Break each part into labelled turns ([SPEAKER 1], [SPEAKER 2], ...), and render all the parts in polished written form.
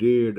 [SPEAKER 1] 1.5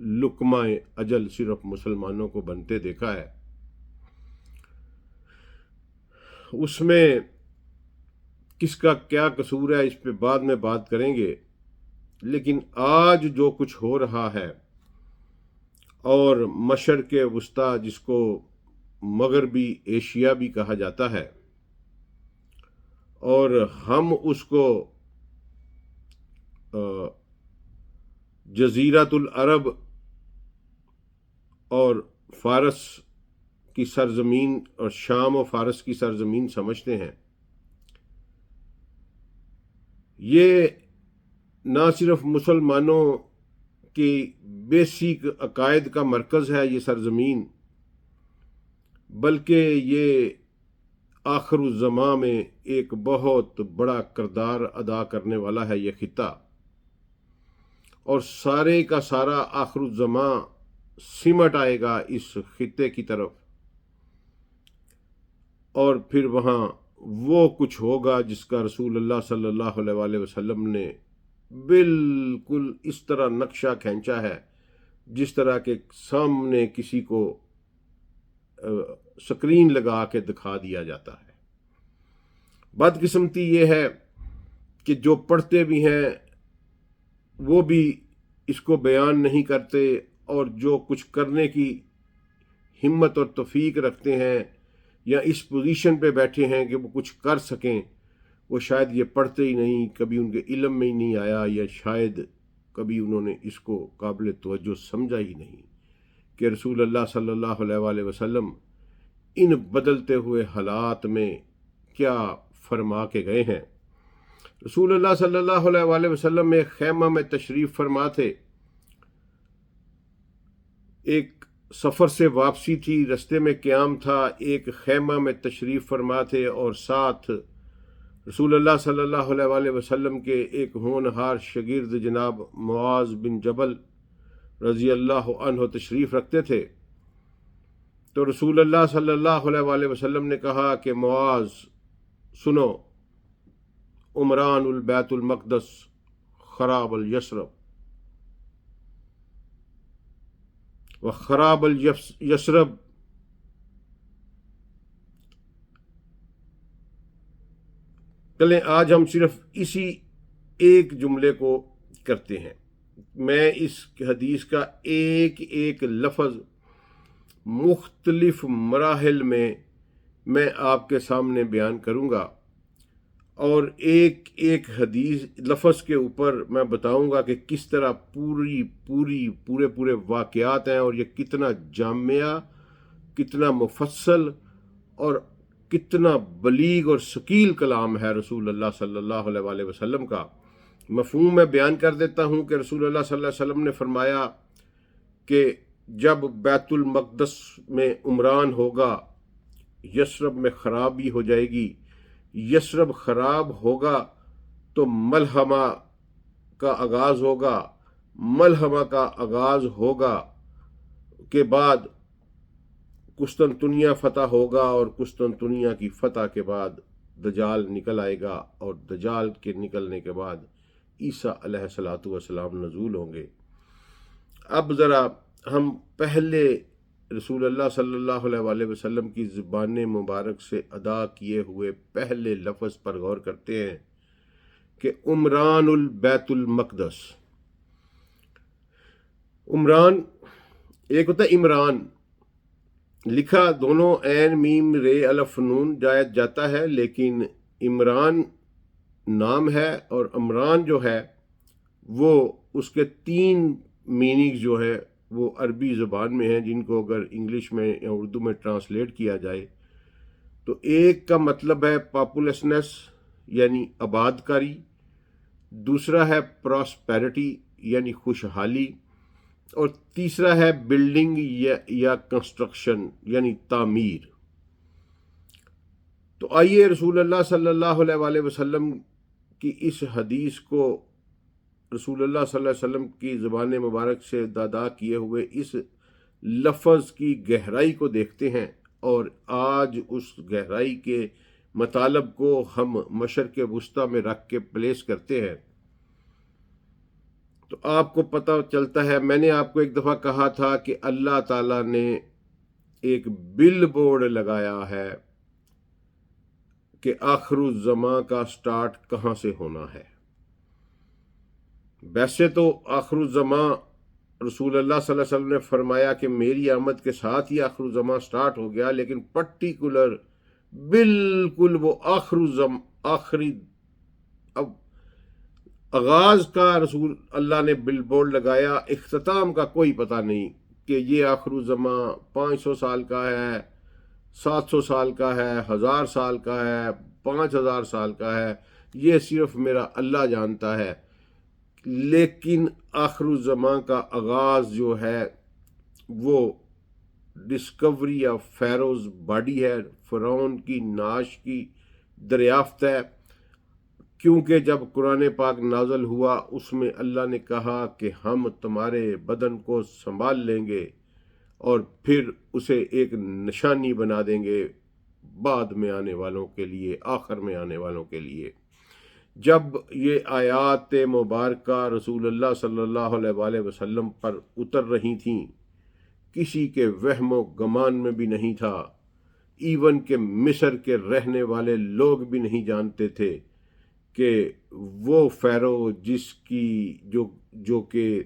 [SPEAKER 1] لقمہ اجل صرف مسلمانوں کو بنتے دیکھا ہے، اس میں کس کا کیا قصور ہے اس پہ بعد میں بات کریں گے، لیکن آج جو کچھ ہو رہا ہے اور مشرق وسطیٰ جس کو مغربی ایشیا بھی کہا جاتا ہے، اور ہم اس کو جزیرۃ العرب اور فارس کی سرزمین اور شام و فارس کی سرزمین سمجھتے ہیں، یہ نہ صرف مسلمانوں کی بیسک عقائد کا مرکز ہے یہ سرزمین، بلکہ یہ آخر الزماں میں ایک بہت بڑا کردار ادا کرنے والا ہے یہ خطہ، اور سارے کا سارا آخر الزماں سمٹ آئے گا اس خطے کی طرف، اور پھر وہاں وہ کچھ ہوگا جس کا رسول اللہ صلی اللہ علیہ وآلہ وسلم نے بالکل اس طرح نقشہ کھینچا ہے جس طرح کے سامنے کسی کو سکرین لگا کے دکھا دیا جاتا ہے۔ بدقسمتی یہ ہے کہ جو پڑھتے بھی ہیں وہ بھی اس کو بیان نہیں کرتے، اور جو کچھ کرنے کی ہمت اور توفیق رکھتے ہیں یا اس پوزیشن پہ بیٹھے ہیں کہ وہ کچھ کر سکیں، وہ شاید یہ پڑھتے ہی نہیں، کبھی ان کے علم میں ہی نہیں آیا، یا شاید کبھی انہوں نے اس کو قابل توجہ سمجھا ہی نہیں کہ رسول اللہ صلی اللہ علیہ وآلہ وسلم ان بدلتے ہوئے حالات میں کیا فرما کے گئے ہیں۔ رسول اللہ صلی اللہ علیہ وآلہ وسلم ایک خیمہ میں تشریف فرما تھے، ایک سفر سے واپسی تھی، رستے میں قیام تھا، ایک خیمہ میں تشریف فرما تھے، اور ساتھ رسول اللہ صلی اللہ علیہ وآلہ وسلم کے ایک ہونہار شاگرد جناب معاذ بن جبل رضی اللہ عنہ تشریف رکھتے تھے۔ تو رسول اللہ صلی اللہ علیہ وآلہ وسلم نے کہا کہ معاذ سنو، عمران البیت المقدس خراب الیثرب و خراب الیثرب، چلیں آج ہم صرف اسی ایک جملے کو کرتے ہیں۔ میں اس حدیث کا ایک ایک لفظ مختلف مراحل میں آپ کے سامنے بیان کروں گا، اور ایک ایک حدیث لفظ کے اوپر میں بتاؤں گا کہ کس طرح پورے واقعات ہیں، اور یہ کتنا جامع، کتنا مفصل اور کتنا بلیغ اور ثقیل کلام ہے رسول اللہ صلی اللہ علیہ وآلہ وسلم کا۔ مفہوم میں بیان کر دیتا ہوں کہ رسول اللہ صلی اللہ علیہ وسلم نے فرمایا کہ جب بیت المقدس میں عمران ہوگا، یثرب میں خرابی ہو جائے گی، یثرب خراب ہوگا تو ملحمہ کا آغاز ہوگا، ملحمہ کا آغاز ہوگا کے بعد قسطنطنیہ فتح ہوگا، اور قسطنطنیہ کی فتح کے بعد دجال نکل آئے گا، اور دجال کے نکلنے کے بعد عیسیٰ علیہ الصلوۃ والسلام نزول ہوں گے۔ اب ذرا ہم پہلے رسول اللہ صلی اللہ علیہ وآلہ وسلم کی زبان مبارک سے ادا کیے ہوئے پہلے لفظ پر غور کرتے ہیں کہ عمران البیت المقدس۔ عمران ایک ہوتا ہے عمران، لکھا دونوں عین میم رے الف نون جاتا ہے، لیکن عمران نام ہے، اور عمران جو ہے وہ اس کے 3 میننگ جو ہے وہ عربی زبان میں ہیں، جن کو اگر انگلش میں یا اردو میں ٹرانسلیٹ کیا جائے تو ایک کا مطلب ہے پاپولسنس یعنی آباد کاری، دوسرا ہے پراسپیرٹی یعنی خوشحالی، اور تیسرا ہے بلڈنگ یا کنسٹرکشن یعنی تعمیر۔ تو آئیے رسول اللہ صلی اللہ علیہ وآلہ وسلم کی اس حدیث کو رسول اللہ صلی اللہ علیہ وسلم کی زبان مبارک سے ادا کیے ہوئے اس لفظ کی گہرائی کو دیکھتے ہیں، اور آج اس گہرائی کے مطالب کو ہم مشرق وسطیٰ میں رکھ کے پلیس کرتے ہیں۔ تو آپ کو پتہ چلتا ہے، میں نے آپ کو ایک دفعہ کہا تھا کہ اللہ تعالیٰ نے ایک بل بورڈ لگایا ہے کہ آخر الزماں کا سٹارٹ کہاں سے ہونا ہے۔ ویسے تو آخر الزماں رسول اللہ صلی اللہ علیہ وسلم نے فرمایا کہ میری آمد کے ساتھ ہی آخر الزماں سٹارٹ ہو گیا، لیکن پرٹیکولر بالکل وہ آخری اب آغاز کا رسول اللہ نے بل بورڈ لگایا، اختتام کا کوئی پتہ نہیں کہ یہ آخر الزماں 500 سال کا ہے، 700 سال کا ہے، 1000 سال کا ہے، 5000 سال کا ہے، یہ صرف میرا اللہ جانتا ہے۔ لیکن آخر الزماں کا آغاز جو ہے وہ ڈسکوری آف فیروز باڈی ہے، فرعون کی نعش کی دریافت ہے، کیونکہ جب قرآن پاک نازل ہوا اس میں اللہ نے کہا کہ ہم تمہارے بدن کو سنبھال لیں گے اور پھر اسے ایک نشانی بنا دیں گے بعد میں آنے والوں کے لیے، آخر میں آنے والوں کے لیے۔ جب یہ آیات مبارکہ رسول اللہ صلی اللہ علیہ وآلہ وسلم پر اتر رہی تھیں، کسی کے وہم و گمان میں بھی نہیں تھا، ایون کہ مصر کے رہنے والے لوگ بھی نہیں جانتے تھے کہ وہ فیرو جس کی جو کہ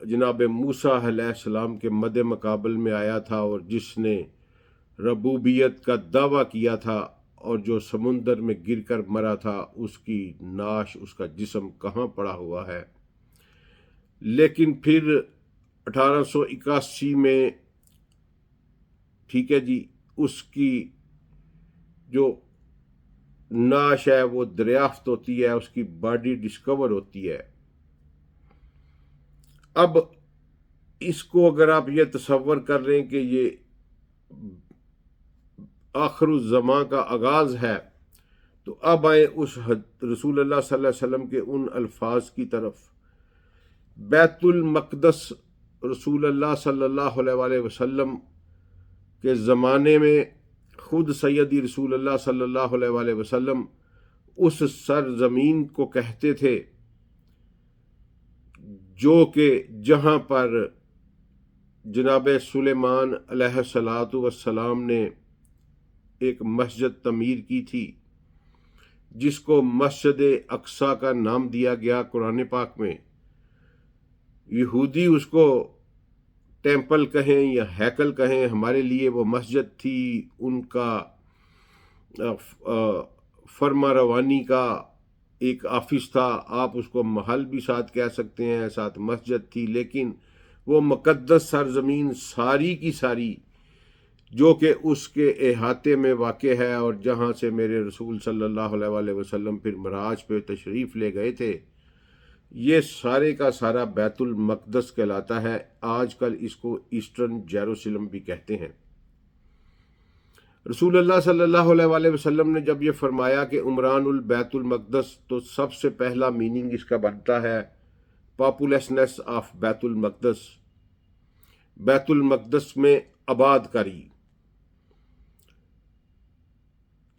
[SPEAKER 1] جناب موسیٰ علیہ السلام کے مد مقابل میں آیا تھا اور جس نے ربوبیت کا دعویٰ کیا تھا اور جو سمندر میں گر کر مرا تھا، اس کی نعش، اس کا جسم کہاں پڑا ہوا ہے۔ لیکن پھر 1881 میں، ٹھیک ہے جی، اس کی جو نعش ہے وہ دریافت ہوتی ہے، اس کی باڈی ڈسکور ہوتی ہے۔ اب اس کو اگر آپ یہ تصور کر رہے ہیں کہ یہ آخر الزماں کا آغاز ہے، تو اب آئے اس رسول اللہ صلی اللہ علیہ وسلم کے ان الفاظ کی طرف۔ بیت المقدس رسول اللہ صلی اللہ علیہ وآلہ وسلم کے زمانے میں خود سیدی رسول اللہ صلی اللہ علیہ وآلہ وسلم اس سرزمین کو کہتے تھے جو کہ جہاں پر جناب سلیمان علیہ السلام نے ایک مسجد تعمیر کی تھی، جس کو مسجد اقصیٰ کا نام دیا گیا قرآن پاک میں۔ یہودی اس کو ٹیمپل کہیں یا ہیکل کہیں، ہمارے لیے وہ مسجد تھی، ان کا فرما روانی کا ایک آفس تھا، آپ اس کو محل بھی ساتھ کہہ سکتے ہیں، ساتھ مسجد تھی، لیکن وہ مقدس سرزمین ساری کی ساری جو کہ اس کے احاطے میں واقع ہے اور جہاں سے میرے رسول صلی اللہ علیہ وآلہ وسلم پھر معراج پہ تشریف لے گئے تھے، یہ سارے کا سارا بیت المقدس کہلاتا ہے۔ آج کل اس کو ایسٹرن جیروسلم بھی کہتے ہیں۔ رسول اللہ صلی اللہ علیہ وآلہ وسلم نے جب یہ فرمایا کہ عمران البیت المقدس، تو سب سے پہلا میننگ اس کا بنتا ہے پاپولیسنس آف بیت المقدس، بیت المقدس میں آباد کاری۔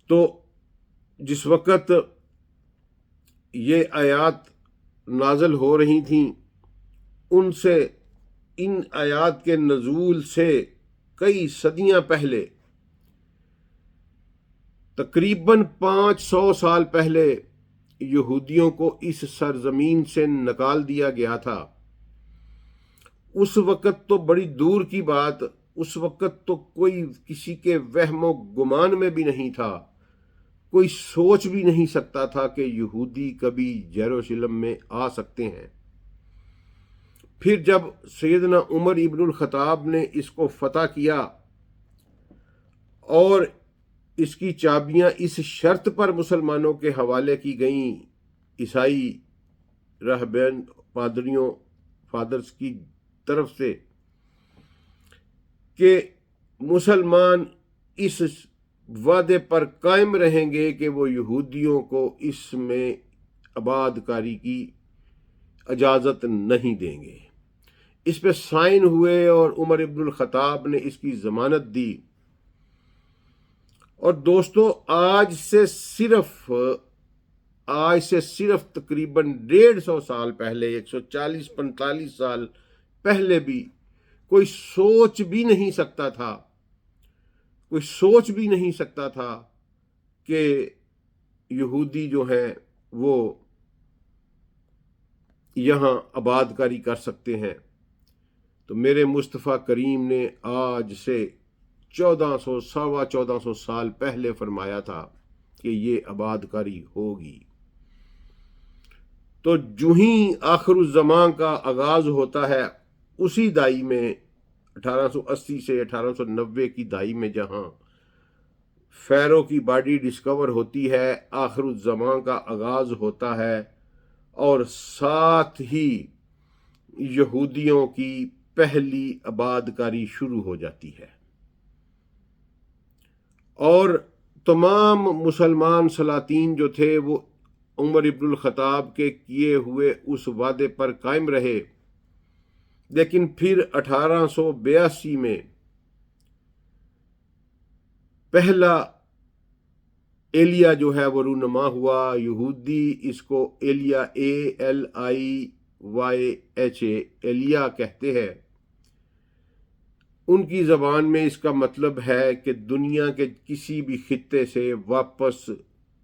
[SPEAKER 1] تو جس وقت یہ آیات نازل ہو رہی تھیں، ان آیات کے نزول سے کئی صدیاں پہلے، تقریباً 500 سال پہلے، یہودیوں کو اس سرزمین سے نکال دیا گیا تھا۔ اس وقت تو بڑی دور کی بات، اس وقت تو کوئی کسی کے وہم و گمان میں بھی نہیں تھا، کوئی سوچ بھی نہیں سکتا تھا کہ یہودی کبھی یروشلم میں آ سکتے ہیں۔ پھر جب سیدنا عمر ابن الخطاب نے اس کو فتح کیا اور اس کی چابیاں اس شرط پر مسلمانوں کے حوالے کی گئیں، عیسائی راہبین پادریوں فادرز کی طرف سے، کہ مسلمان اس وعدے پر قائم رہیں گے کہ وہ یہودیوں کو اس میں آباد کاری کی اجازت نہیں دیں گے۔ اس پہ سائن ہوئے اور عمر ابن الخطاب نے اس کی ضمانت دی۔ اور دوستو، آج سے صرف آج سے صرف تقریباً 150 سال پہلے، 140-45 سال پہلے بھی کوئی سوچ بھی نہیں سکتا تھا کہ یہودی جو ہیں وہ یہاں آباد کاری کر سکتے ہیں۔ تو میرے مصطفیٰ کریم نے آج سے 1400 سال پہلے فرمایا تھا کہ یہ آباد کاری ہوگی۔ تو جو ہی آخر الزمان کا آغاز ہوتا ہے، اسی دہائی میں 1880 سے 1890 کی دہائی میں جہاں فیرو کی باڈی ڈسکور ہوتی ہے، آخر الزمان کا آغاز ہوتا ہے، اور ساتھ ہی یہودیوں کی پہلی آباد کاری شروع ہو جاتی ہے، اور تمام مسلمان سلاطین جو تھے وہ عمر ابن الخطاب کے کیے ہوئے اس وعدے پر قائم رہے۔ لیکن پھر 1882 میں پہلا ایلیا جو ہے وہ رونما ہوا۔ یہودی اس کو ایلیا ALIYHA ایلیا کہتے ہیں۔ ان کی زبان میں اس کا مطلب ہے کہ دنیا کے کسی بھی خطے سے واپس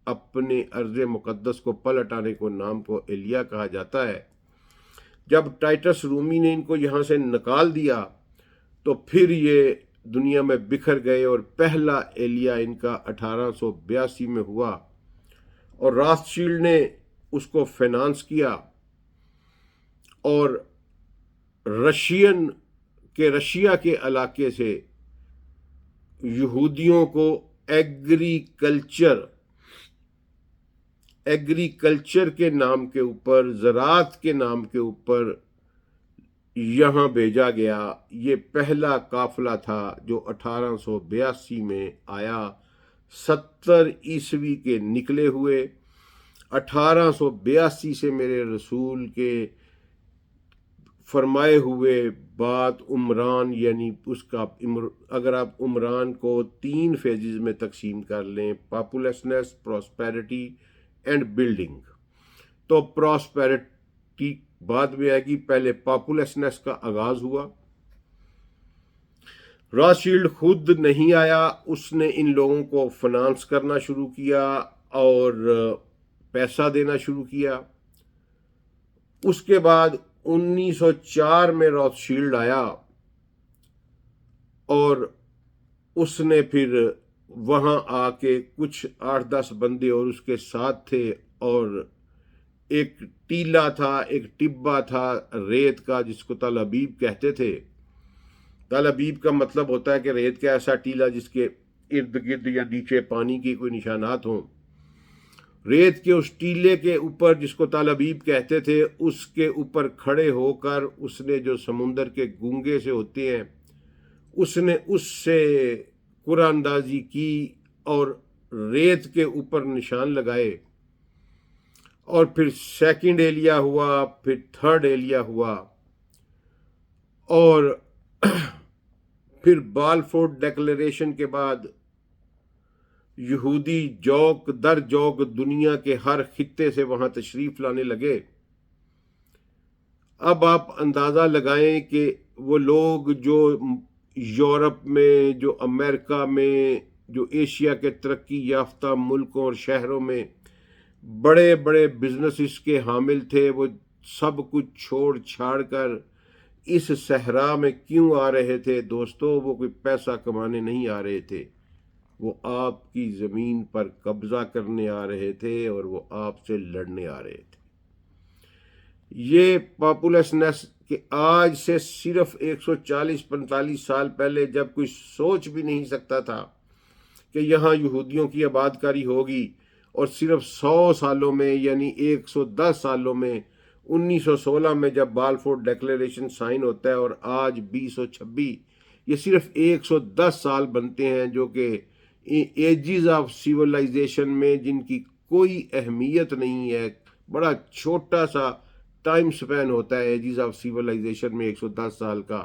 [SPEAKER 1] اپنے ارض مقدس کو پلٹ آنے کو نام کو ایلیا کہا جاتا ہے۔ جب ٹائٹس رومی نے ان کو یہاں سے نکال دیا تو پھر یہ دنیا میں بکھر گئے، اور پہلا ایلیا ان کا 1882 میں ہوا، اور راسٹشیلڈ نے اس کو فائنانس کیا، اور رشیا کے علاقے سے یہودیوں کو ایگریکلچر کے نام کے اوپر، زراعت کے نام کے اوپر یہاں بھیجا گیا۔ یہ پہلا قافلہ تھا جو 1882 میں آیا، 70 عیسوی کے نکلے ہوئے۔ 1882 سے میرے رسول کے فرمائے ہوئے بات عمران، یعنی اس کا اگر آپ عمران کو 3 فیزز میں تقسیم کر لیں، پاپولیسنس، پراسپیرٹی اینڈ بلڈنگ، تو پراسپیرٹی بعد میں آئے گی، پہلے پاپولیسنس کا آغاز ہوا۔ راسٹشیلڈ خود نہیں آیا، اس نے ان لوگوں کو فائنانس کرنا شروع کیا اور پیسہ دینا شروع کیا۔ اس کے بعد 1904 میں راسٹشیلڈ آیا، اور اس نے پھر وہاں آ کے کچھ 8-10 بندے اور اس کے ساتھ تھے، اور ایک ٹیلا تھا، ایک ٹبا تھا ریت کا، جس کو تل ابیب کہتے تھے۔ تل ابیب کا مطلب ہوتا ہے کہ ریت کا ایسا ٹیلا جس کے ارد گرد یا نیچے پانی کی کوئی نشانات ہوں۔ ریت کے اس ٹیلے کے اوپر، جس کو تل ابیب کہتے تھے، اس کے اوپر کھڑے ہو کر اس نے جو سمندر کے گونگے سے ہوتے ہیں، اس نے اس سے قرآن اندازی کی اور ریت کے اوپر نشان لگائے، اور پھر سیکنڈ ایلیا ہوا، پھر تھرڈ ایلیا ہوا، اور پھر بالفور ڈیکلیریشن کے بعد یہودی جوک در جوک دنیا کے ہر خطے سے وہاں تشریف لانے لگے۔ اب آپ اندازہ لگائیں کہ وہ لوگ جو یورپ میں، جو امریکہ میں، جو ایشیا کے ترقی یافتہ ملکوں اور شہروں میں بڑے بڑے بزنسز کے حامل تھے، وہ سب کچھ چھوڑ چھاڑ کر اس صحرا میں کیوں آ رہے تھے دوستو؟ وہ کوئی پیسہ کمانے نہیں آ رہے تھے، وہ آپ کی زمین پر قبضہ کرنے آ رہے تھے، اور وہ آپ سے لڑنے آ رہے تھے۔ یہ پاپولیسنس کہ آج سے صرف 140-45 سال پہلے جب کوئی سوچ بھی نہیں سکتا تھا کہ یہاں یہودیوں کی آباد کاری ہوگی، اور صرف 100 سالوں میں، یعنی 110 سالوں میں، 1916 میں جب بالفور ڈیکلیریشن سائن ہوتا ہے، اور آج 2026، یہ صرف 110 سال بنتے ہیں، جو کہ ایجز آف سیولائزیشن میں جن کی کوئی اہمیت نہیں ہے، بڑا چھوٹا سا ٹائم سپین ہوتا ہے ایجز آف سیولائزیشن میں 110 سال کا،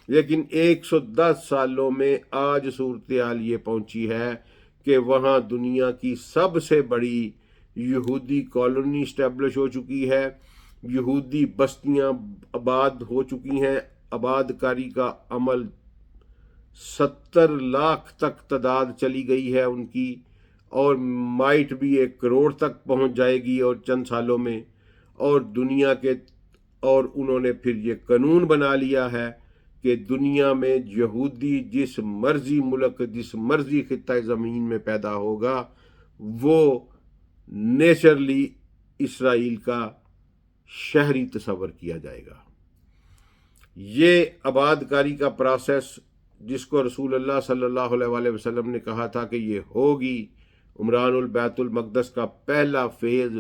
[SPEAKER 1] لیکن 110 سالوں میں آج صورتحال یہ پہنچی ہے کہ وہاں دنیا کی سب سے بڑی یہودی کالونی اسٹیبلش ہو چکی ہے، یہودی بستیاں آباد ہو چکی ہیں، آباد کاری کا عمل 70 لاکھ تک تعداد چلی گئی ہے ان کی، اور مائٹ بھی 1 کروڑ تک پہنچ جائے گی اور چند سالوں میں، اور دنیا کے، اور انہوں نے پھر یہ قانون بنا لیا ہے کہ دنیا میں یہودی جس مرضی ملک، جس مرضی خطہ زمین میں پیدا ہوگا وہ نیچرلی اسرائیل کا شہری تصور کیا جائے گا۔ یہ آباد کاری کا پروسیس جس کو رسول اللہ صلی اللہ علیہ وسلم نے کہا تھا کہ یہ ہوگی، عمران البیت المقدس کا پہلا فیز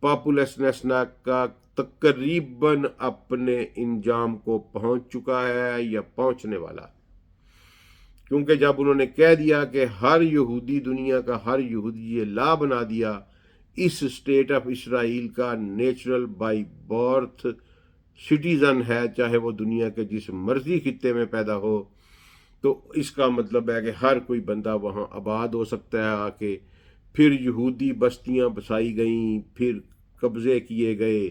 [SPEAKER 1] پاپولیشن کا تقریباً اپنے انجام کو پہنچ چکا ہے یا پہنچنے والا، کیونکہ جب انہوں نے کہہ دیا کہ ہر یہودی، دنیا کا ہر یہودی یہ لا بنا دیا اس اسٹیٹ آف اسرائیل کا نیچرل بائی برتھ سٹیزن ہے، چاہے وہ دنیا کے جس مرضی خطے میں پیدا ہو، تو اس کا مطلب ہے کہ ہر کوئی بندہ وہاں آباد ہو سکتا ہے آ کے۔ پھر یہودی بستیاں بسائی گئیں، پھر قبضے کیے گئے،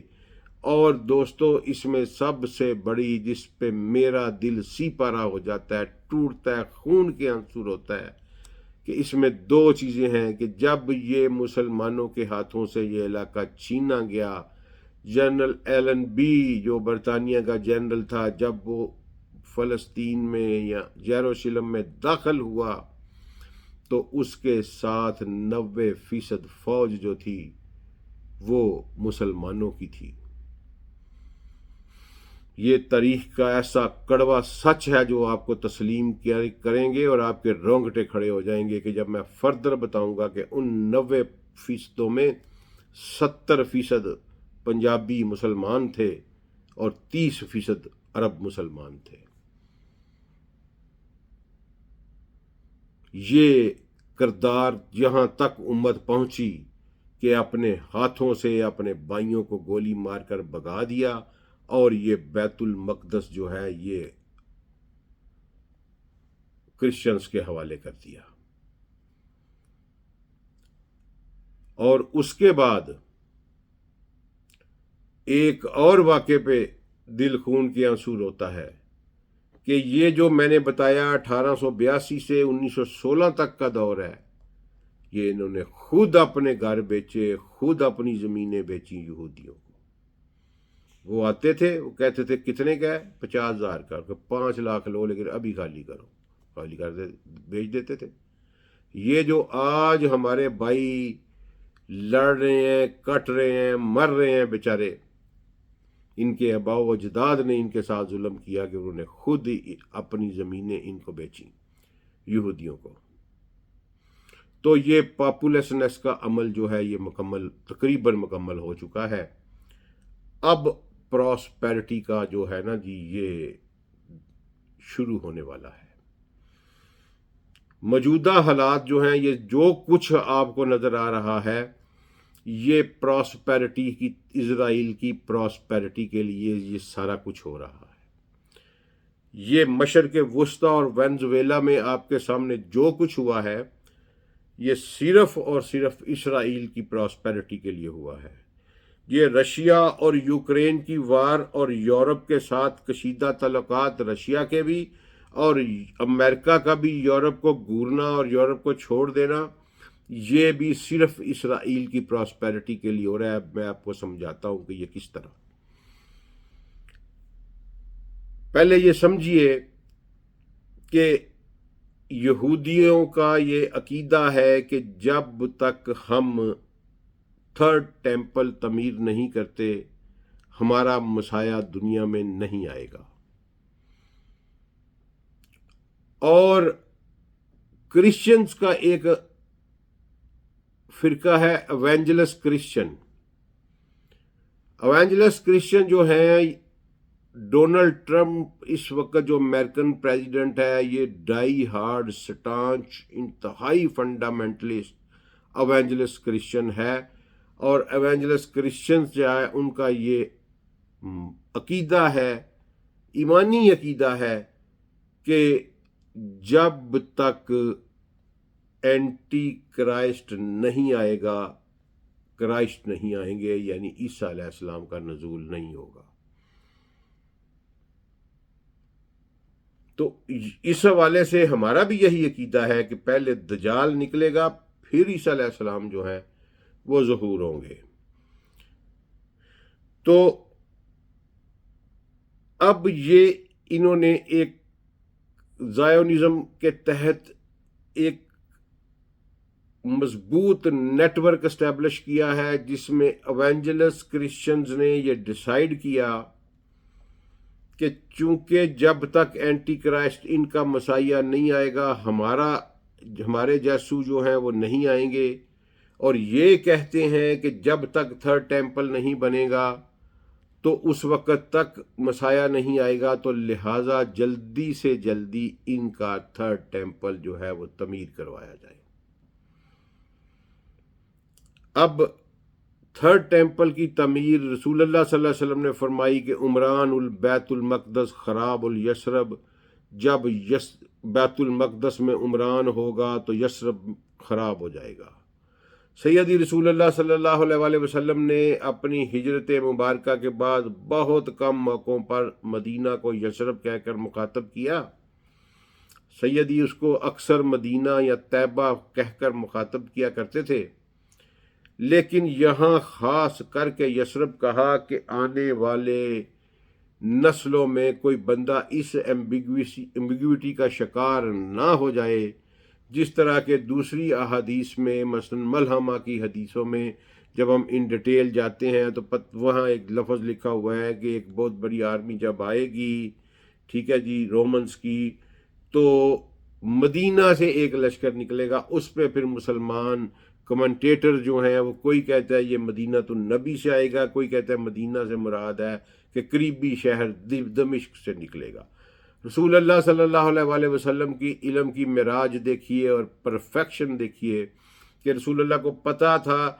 [SPEAKER 1] اور دوستو اس میں سب سے بڑی جس پہ میرا دل سی پارا ہو جاتا ہے، ٹوٹتا ہے، خون کے آنسو ہوتا ہے، کہ اس میں 2 چیزیں ہیں کہ جب یہ مسلمانوں کے ہاتھوں سے یہ علاقہ چھینا گیا، جنرل ایلن بی جو برطانیہ کا جنرل تھا، جب وہ فلسطین میں یا یروشلم میں داخل ہوا تو اس کے ساتھ 90% فوج جو تھی وہ مسلمانوں کی تھی۔ یہ تاریخ کا ایسا کڑوا سچ ہے جو آپ کو تسلیم کریں گے اور آپ کے رونگٹے کھڑے ہو جائیں گے کہ جب میں فردر بتاؤں گا کہ ان 90% میں 70% پنجابی مسلمان تھے اور 30% عرب مسلمان تھے۔ یہ کردار جہاں تک امت پہنچی کہ اپنے ہاتھوں سے اپنے بھائیوں کو گولی مار کر بھگا دیا، اور یہ بیت المقدس جو ہے یہ کرسچنز کے حوالے کر دیا۔ اور اس کے بعد ایک اور واقعے پہ دل خون کے آنسو روتا ہے کہ یہ جو میں نے بتایا 1882 سے 1916 تک کا دور ہے، یہ انہوں نے خود اپنے گھر بیچے، خود اپنی زمینیں بیچی یہودیوں کو۔ وہ آتے تھے، وہ کہتے تھے کتنے کا ہے؟ 50,000 کا، 5 لاکھ لو لیکن ابھی خالی کرو، خالی کر دے، بیچ دیتے تھے۔ یہ جو آج ہمارے بھائی لڑ رہے ہیں، کٹ رہے ہیں، مر رہے ہیں بیچارے، ان کے آباء و اجداد نے ان کے ساتھ ظلم کیا کہ انہوں نے خود اپنی زمینیں ان کو بیچی یہودیوں کو۔ تو یہ پاپولیشنس کا عمل جو ہے یہ مکمل، تقریباً مکمل ہو چکا ہے۔ اب پراسپیرٹی کا جو ہے نا جی یہ شروع ہونے والا ہے۔ موجودہ حالات جو ہیں، یہ جو کچھ آپ کو نظر آ رہا ہے، یہ پراسپیرٹی کی، اسرائیل کی پراسپیرٹی کے لیے یہ سارا کچھ ہو رہا ہے۔ یہ مشرق وسطی اور وینزویلا میں آپ کے سامنے جو کچھ ہوا ہے، یہ صرف اور صرف اسرائیل کی پراسپیرٹی کے لیے ہوا ہے۔ یہ رشیا اور یوکرین کی وار اور یورپ کے ساتھ کشیدہ تعلقات، رشیا کے بھی اور امریکہ کا بھی یورپ کو گورنا اور یورپ کو چھوڑ دینا، یہ بھی صرف اسرائیل کی پراسپیرٹی کے لیے ہو رہا ہے۔ میں آپ کو سمجھاتا ہوں کہ یہ کس طرح۔ پہلے یہ سمجھیے کہ یہودیوں کا یہ عقیدہ ہے کہ جب تک ہم 3rd ٹیمپل تعمیر نہیں کرتے ہمارا مسیح دنیا میں نہیں آئے گا۔ اور کرسچنز کا ایک فرقہ ہے ایونجلس کرسچن۔ ایونجلس کرسچن جو ہیں، ڈونلڈ ٹرمپ اس وقت جو امریکن پریزیڈنٹ ہے، یہ ڈائی ہارڈ سٹانچ انتہائی فنڈامنٹلسٹ ایونجلس کرسچن ہے۔ اور ایونجلس کرسچنز جو ہے ان کا یہ عقیدہ ہے، ایمانی عقیدہ ہے کہ جب تک اینٹی کرائسٹ نہیں آئے گا کرائسٹ نہیں آئیں گے، یعنی عیسیٰ علیہ السلام کا نزول نہیں ہوگا۔ تو اس حوالے سے ہمارا بھی یہی عقیدہ ہے کہ پہلے دجال نکلے گا، پھر عیسیٰ علیہ السلام جو ہیں وہ ظہور ہوں گے۔ تو اب یہ انہوں نے ایک زائونزم کے تحت ایک مضبوط نیٹ ورک اسٹیبلش کیا ہے، جس میں ایونجلس کرسچنز نے یہ ڈیسائیڈ کیا کہ چونکہ جب تک اینٹی کرائسٹ ان کا مسیح نہیں آئے گا، ہمارے جیسو جو ہیں وہ نہیں آئیں گے، اور یہ کہتے ہیں کہ جب تک تھرڈ ٹیمپل نہیں بنے گا تو اس وقت تک مسیح نہیں آئے گا، تو لہٰذا جلدی سے جلدی ان کا تھرڈ ٹیمپل جو ہے وہ تعمیر کروایا جائے۔ اب تھرڈ ٹیمپل کی تعمیر رسول اللہ صلی اللہ علیہ وسلم نے فرمائی کہ عمران البیت المقدس خراب الیثرب، جب بیت المقدس میں عمران ہوگا تو یثرب خراب ہو جائے گا۔ سیدی رسول اللہ صلی اللہ علیہ وآلہ وسلم نے اپنی ہجرت مبارکہ کے بعد بہت کم موقعوں پر مدینہ کو یثرب کہہ کر مخاطب کیا۔ سیدی اس کو اکثر مدینہ یا طیبہ کہہ کر مخاطب کیا کرتے تھے، لیکن یہاں خاص کر کے یثرب کہا کہ آنے والے نسلوں میں کوئی بندہ اس ایمبیگوٹی کا شکار نہ ہو جائے، جس طرح کے دوسری احادیث میں مثلا ملحمہ کی حدیثوں میں جب ہم ان ڈیٹیل جاتے ہیں تو وہاں ایک لفظ لکھا ہوا ہے کہ ایک بہت بڑی آرمی جب آئے گی، ٹھیک ہے جی، رومنز کی، تو مدینہ سے ایک لشکر نکلے گا، اس پہ پھر مسلمان کمنٹیٹر جو ہیں وہ کوئی کہتا ہے یہ مدینہ النبی سے آئے گا، کوئی کہتا ہے مدینہ سے مراد ہے کہ قریبی شہر دمشق سے نکلے گا۔ رسول اللہ صلی اللہ علیہ وآلہ وسلم کی علم کی معراج دیکھیے اور پرفیکشن دیکھیے کہ رسول اللہ کو پتہ تھا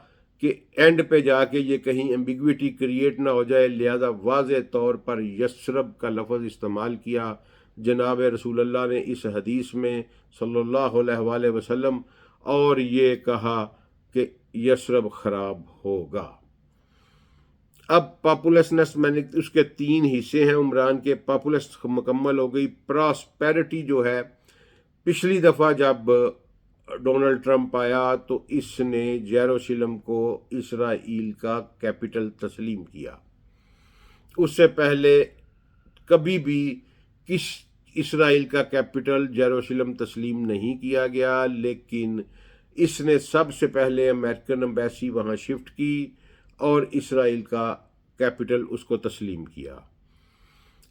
[SPEAKER 1] کہ اینڈ پہ جا کے یہ کہیں ایمبیگوٹی کریٹ نہ ہو جائے، لہذا واضح طور پر یثرب کا لفظ استعمال کیا۔ جناب رسول اللہ نے اس حدیث میں صلی اللہ علیہ وآلہ وسلم اور یہ کہا کہ یثرب خراب ہوگا۔ اب پاپولسنس میں نے اس کے 3 حصے ہیں عمران کے، پاپولس مکمل ہو گئی۔ پراسپیرٹی جو ہے، پچھلی دفعہ جب ڈونلڈ ٹرمپ آیا تو اس نے یروشلم کو اسرائیل کا کیپٹل تسلیم کیا۔ اس سے پہلے کبھی بھی اسرائیل کا کیپٹل یروشلم تسلیم نہیں کیا گیا، لیکن اس نے سب سے پہلے امریکن ایمبیسی وہاں شفٹ کی اور اسرائیل کا کیپٹل اس کو تسلیم کیا۔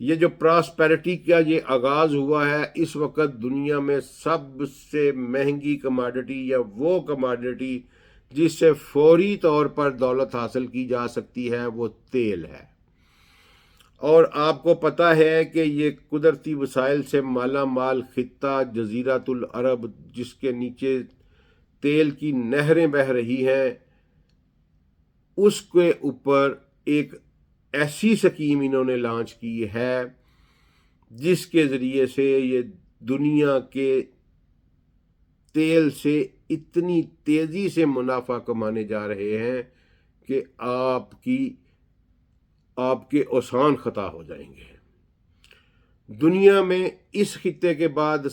[SPEAKER 1] یہ جو پراسپیرٹی کا یہ آغاز ہوا ہے، اس وقت دنیا میں سب سے مہنگی کماڈٹی یا وہ کماڈٹی جس سے فوری طور پر دولت حاصل کی جا سکتی ہے وہ تیل ہے، اور آپ کو پتہ ہے کہ یہ قدرتی وسائل سے مالا مال خطہ جزیرۃ العرب، جس کے نیچے تیل کی نہریں بہہ رہی ہیں، اس کے اوپر ایک ایسی سکیم انہوں نے لانچ کی ہے جس کے ذریعے سے یہ دنیا کے تیل سے اتنی تیزی سے منافع کمانے جا رہے ہیں کہ آپ کے اوسان خطا ہو جائیں گے۔ دنیا میں اس خطے کے بعد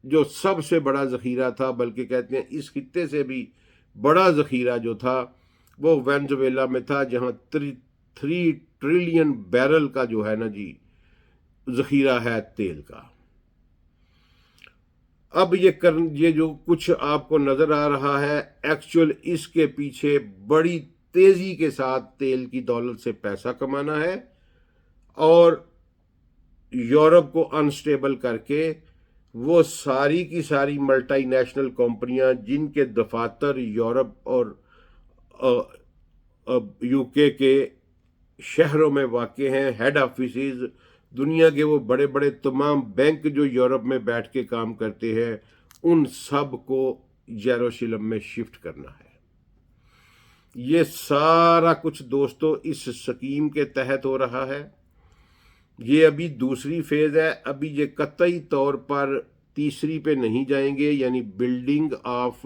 [SPEAKER 1] جو سب سے بڑا ذخیرہ تھا، بلکہ کہتے ہیں اس خطے سے بھی بڑا ذخیرہ جو تھا وہ وینزویلا میں تھا، جہاں 3 ٹریلین بیرل کا جو ہے نا جی ذخیرہ ہے تیل کا۔ اب یہ جو کچھ آپ کو نظر آ رہا ہے، ایکچول اس کے پیچھے بڑی تیزی کے ساتھ تیل کی دولت سے پیسہ کمانا ہے اور یورپ کو انسٹیبل کر کے وہ ساری کی ساری ملٹی نیشنل کمپنیاں جن کے دفاتر یورپ اور یو کے شہروں میں واقع ہیں، ہیڈ آفیسز، دنیا کے وہ بڑے بڑے تمام بینک جو یورپ میں بیٹھ کے کام کرتے ہیں، ان سب کو یروشلم میں شفٹ کرنا ہے۔ یہ سارا کچھ دوستو اس سکیم کے تحت ہو رہا ہے۔ یہ ابھی دوسری فیز ہے، ابھی یہ قطعی طور پر تیسری پہ نہیں جائیں گے، یعنی بلڈنگ آف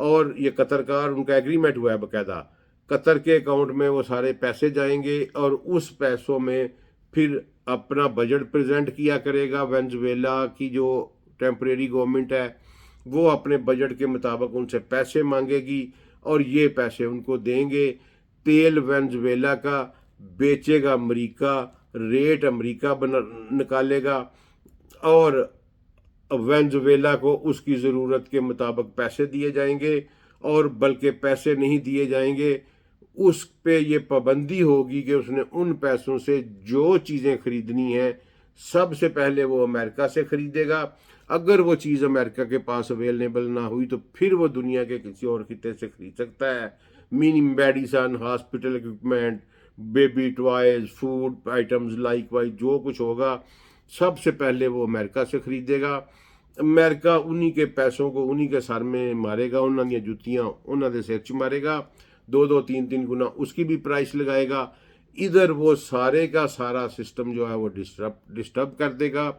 [SPEAKER 1] اور یہ قطر کا اور ان کا ایگریمنٹ ہوا ہے باقاعدہ، قطر کے اکاؤنٹ میں وہ سارے پیسے جائیں گے اور اس پیسوں میں پھر اپنا بجٹ پریزنٹ کیا کرے گا۔ وینزویلا کی جو ٹیمپریری گورنمنٹ ہے وہ اپنے بجٹ کے مطابق ان سے پیسے مانگے گی اور یہ پیسے ان کو دیں گے۔ تیل وینزویلا کا بیچے گا امریکہ، ریٹ امریکہ نکالے گا اور وینزویلا کو اس کی ضرورت کے مطابق پیسے دیے جائیں گے، اور بلکہ پیسے نہیں دیے جائیں گے، اس پہ یہ پابندی ہوگی کہ اس نے ان پیسوں سے جو چیزیں خریدنی ہیں سب سے پہلے وہ امریکہ سے خریدے گا۔ اگر وہ چیز امریکہ کے پاس اویلیبل نہ ہوئی تو پھر وہ دنیا کے کسی اور خطے سے خرید سکتا ہے، meaning medicine, hospital equipment, baby toys, food items like wise جو کچھ ہوگا سب سے پہلے وہ امریکہ سے خریدے گا۔ امریکہ انہی کے پیسوں کو انہی کے سر میں مارے گا، انہوں نے جوتیاں انہوں نے سر چ مارے گا، 2-3 گنا اس کی بھی پرائس لگائے گا۔ ادھر وہ سارے کا سارا سسٹم جو ہے وہ ڈسٹرب کر دے گا،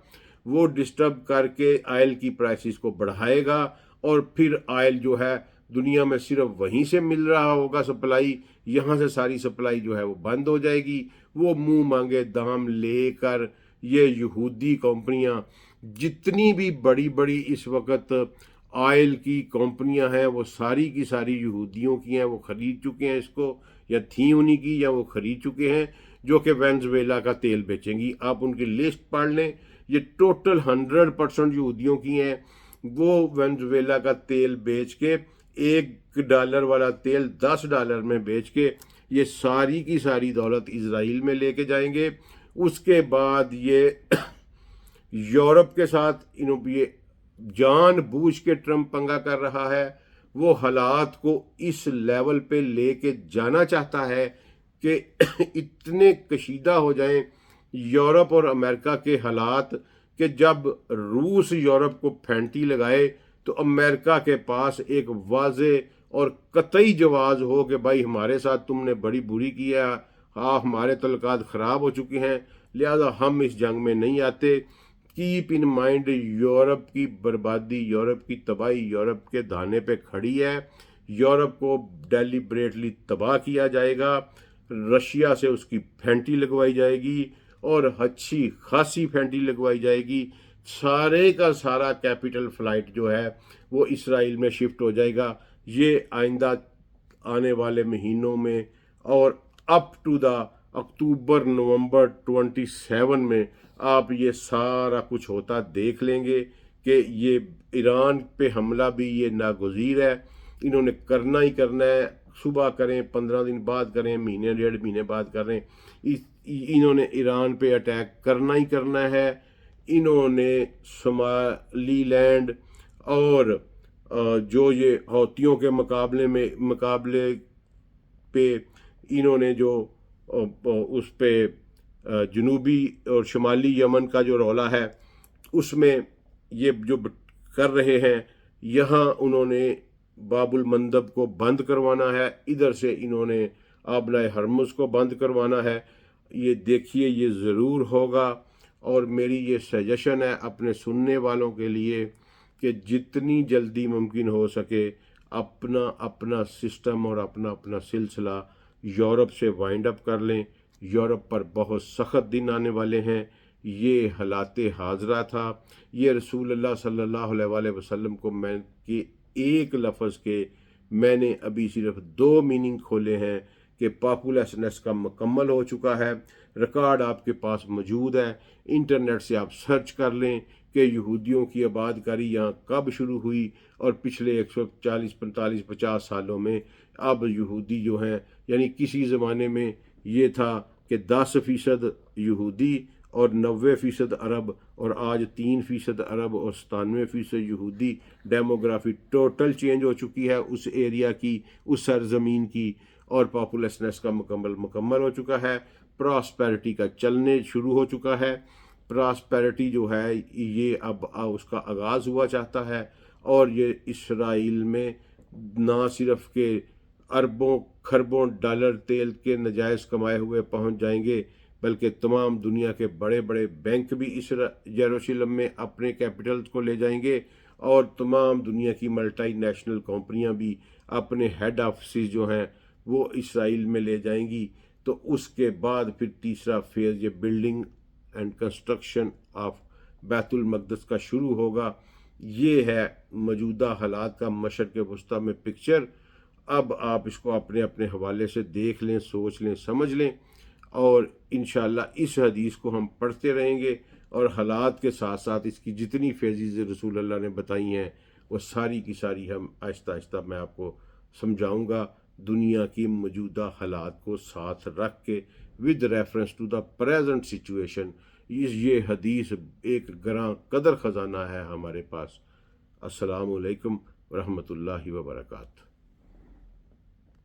[SPEAKER 1] وہ ڈسٹرب کر کے آئل کی پرائسز کو بڑھائے گا، اور پھر آئل جو ہے دنیا میں صرف وہیں سے مل رہا ہوگا سپلائی، یہاں سے ساری سپلائی جو ہے وہ بند ہو جائے گی۔ وہ منہ مانگے دام لے کر یہ یہودی کمپنیاں، جتنی بھی بڑی بڑی اس وقت آئل کی کمپنیاں ہیں وہ ساری کی ساری یہودیوں کی ہیں، وہ خرید چکے ہیں اس کو، یا تھیں انہی کی یا وہ خرید چکے ہیں، جو کہ وینزویلا کا تیل بیچیں گی۔ آپ ان کی لسٹ پڑھ لیں، یہ ٹوٹل 100% یہودیوں کی ہیں۔ وہ وینزویلا کا تیل بیچ کے $1 والا تیل $10 میں بیچ کے یہ ساری کی ساری دولت اسرائیل میں لے کے جائیں گے۔ اس کے بعد یہ یورپ کے ساتھ یہ جان بوجھ کے ٹرمپ پنگا کر رہا ہے، وہ حالات کو اس لیول پہ لے کے جانا چاہتا ہے کہ اتنے کشیدہ ہو جائیں یورپ اور امریکہ کے حالات کہ جب روس یورپ کو پھینٹی لگائے تو امریکہ کے پاس ایک واضح اور قطعی جواز ہو کہ بھائی ہمارے ساتھ تم نے بڑی بری کی ہے، ہمارے تعلقات خراب ہو چکے ہیں، لہذا ہم اس جنگ میں نہیں آتے۔ کیپ ان مائنڈ یورپ کی بربادی، یورپ کی تباہی یورپ کے دھانے پہ کھڑی ہے، یورپ کو ڈیلیبریٹلی تباہ کیا جائے گا، رشیا سے اس کی پھینٹی لگوائی جائے گی اور اچھی خاصی پھینٹی لگوائی جائے گی۔ سارے کا سارا کیپٹل فلائٹ جو ہے وہ اسرائیل میں شفٹ ہو جائے گا۔ یہ آئندہ آنے والے مہینوں میں اور اپ ٹو دا اکتوبر نومبر 27 میں آپ یہ سارا کچھ ہوتا دیکھ لیں گے کہ یہ ایران پہ حملہ بھی یہ ناگزیر ہے، انہوں نے کرنا ہی کرنا ہے، صبح کریں، 15 دن بعد کریں، مہینے 1.5 مہینے بعد کریں، انہوں نے ایران پہ اٹیک کرنا ہی کرنا ہے۔ انہوں نے صومالی لینڈ اور جو یہ حوثیوں کے مقابلے پہ انہوں نے جو اس پہ جنوبی اور شمالی یمن کا جو رولا ہے اس میں یہ جو کر رہے ہیں، یہاں انہوں نے باب المندب کو بند کروانا ہے، ادھر سے انہوں نے آبلۂ ہرمز کو بند کروانا ہے۔ یہ دیکھیے یہ ضرور ہوگا، اور میری یہ سجیشن ہے اپنے سننے والوں کے لیے کہ جتنی جلدی ممکن ہو سکے اپنا سسٹم اور اپنا سلسلہ یورپ سے وائنڈ اپ کر لیں۔ یورپ پر بہت سخت دن آنے والے ہیں، یہ حالات حاضرہ تھا۔ یہ رسول اللہ صلی اللہ علیہ وآلہ وسلم کو میں کہ ایک لفظ کے میں نے ابھی صرف 2 میننگ کھولے ہیں کہ پاپولیشنس کا مکمل ہو چکا ہے۔ ریکارڈ آپ کے پاس موجود ہے، انٹرنیٹ سے آپ سرچ کر لیں کہ یہودیوں کی آباد کاری یہاں کب شروع ہوئی، اور پچھلے 140 45 50 سالوں میں اب یہودی جو ہیں، یعنی کسی زمانے میں یہ تھا کہ 10% یہودی اور 90% عرب، اور آج 3% عرب اور 97% یہودی۔ ڈیموگرافی ٹوٹل چینج ہو چکی ہے اس ایریا کی، اس سرزمین کی، اور پاپولیشنس کا مکمل ہو چکا ہے۔ پراسپیرٹی کا چلنے شروع ہو چکا ہے۔ پراسپیرٹی جو ہے یہ اب اس کا آغاز ہوا چاہتا ہے، اور یہ اسرائیل میں نہ صرف کہ اربوں خربوں ڈالر تیل کے نجائز کمائے ہوئے پہنچ جائیں گے، بلکہ تمام دنیا کے بڑے بڑے بینک بھی اس یروشلم میں اپنے کیپٹلز کو لے جائیں گے، اور تمام دنیا کی ملٹی نیشنل کمپنیاں بھی اپنے ہیڈ آفیسز جو ہیں وہ اسرائیل میں لے جائیں گی. تو اس کے بعد پھر تیسرا فیز یہ بلڈنگ اینڈ کنسٹرکشن آف بیت المقدس کا شروع ہوگا. یہ ہے موجودہ حالات کا مشرق وسطیٰ میں پکچر. اب آپ اس کو اپنے اپنے حوالے سے دیکھ لیں، سوچ لیں، سمجھ لیں، اور انشاءاللہ اس حدیث کو ہم پڑھتے رہیں گے اور حالات کے ساتھ ساتھ اس کی جتنی فیضز رسول اللہ نے بتائی ہیں وہ ساری کی ساری ہم آہستہ آہستہ میں آپ کو سمجھاؤں گا، دنیا کی موجودہ حالات کو ساتھ رکھ کے with reference to the present situation. یہ حدیث ایک گراں قدر خزانہ ہے ہمارے پاس. السلام علیکم ورحمۃ اللہ وبرکاتہ.